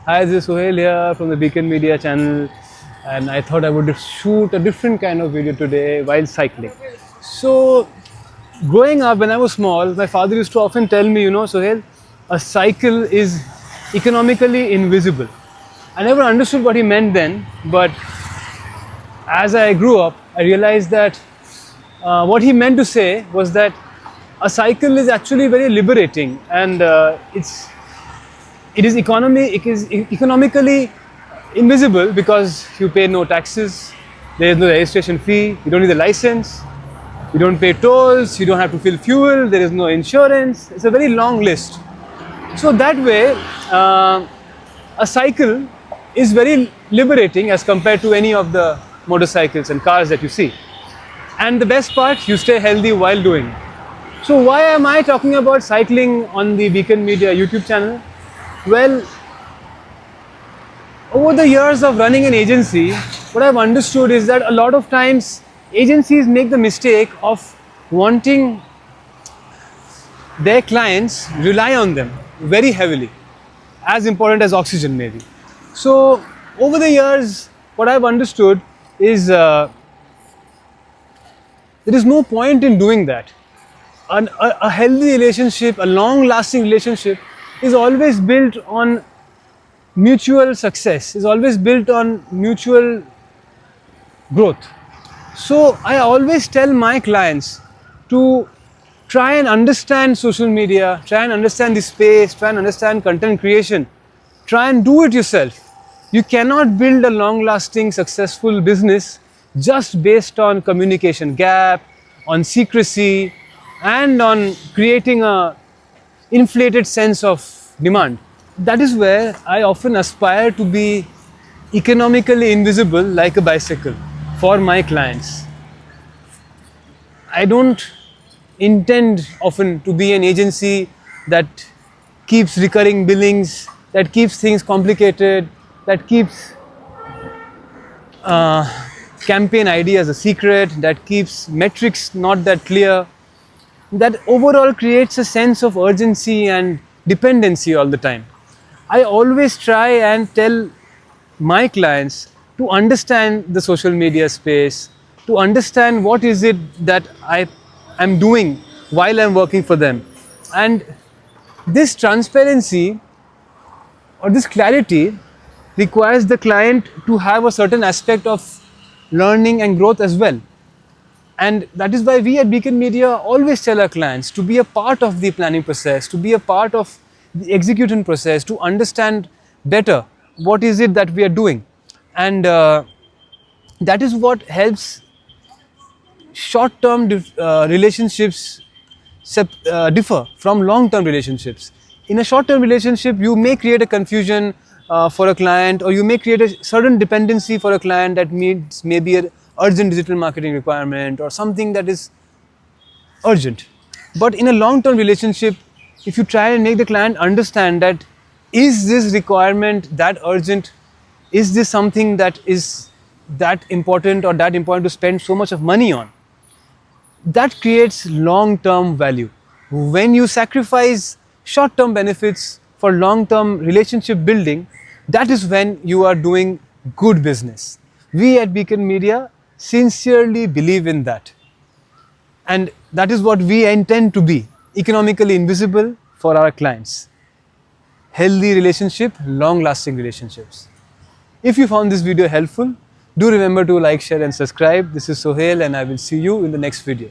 Hi, this is Sohail here from the Beacon Media channel, and I thought I would shoot a different kind of video today while cycling. So, growing up when I was small, my father used to often tell me, Sohail, a cycle is economically invisible. I never understood what he meant then, but as I grew up, I realized that what he meant to say was that a cycle is actually very liberating, and it is economically invisible because you pay no taxes, there is no registration fee, you don't need a license, you don't pay tolls, you don't have to fill fuel, there is no insurance. It's a very long list. So that way, a cycle is very liberating as compared to any of the motorcycles and cars that you see. And the best part, you stay healthy while doing it. So why am I talking about cycling on the Beacon Media YouTube channel? Well, over the years of running an agency, what I've understood is that a lot of times agencies make the mistake of wanting their clients rely on them very heavily, as important as oxygen maybe. So over the years, what I've understood is there is no point in doing that. A healthy relationship, a long-lasting relationship is always built on mutual success, is always built on mutual growth. So I always tell my clients to try and understand social media, try and understand the space, try and understand content creation, try and do it yourself. You cannot build a long-lasting successful business just based on communication gap, on secrecy, and on creating a inflated sense of demand. That is where I often aspire to be economically invisible like a bicycle for my clients. I don't intend often to be an agency that keeps recurring billings, that keeps things complicated, that keeps campaign ideas a secret, that keeps metrics not that clear, that overall creates a sense of urgency and dependency all the time. I always try and tell my clients to understand the social media space, to understand what is it that I am doing while I'm working for them. And this transparency or this clarity requires the client to have a certain aspect of learning and growth as well. And that is why we at Beacon Media always tell our clients to be a part of the planning process, to be a part of the execution process, to understand better what is it that we are doing. And that is what helps short-term relationships differ from long-term relationships. In a short-term relationship, you may create a confusion for a client, or you may create a certain dependency for a client that needs maybe an urgent digital marketing requirement or something that is urgent. But in a long-term relationship, if you try and make the client understand that is this requirement that urgent, is this something that is that important or that important to spend so much of money on, that creates long-term value. When you sacrifice short-term benefits for long-term relationship building, that is when you are doing good business. We at Beacon Media sincerely believe in that. And that is what we intend to be, economically invisible for our clients. Healthy relationship, long-lasting relationships. If you found this video helpful, do remember to like, share and subscribe. This is Sohail and I will see you in the next video.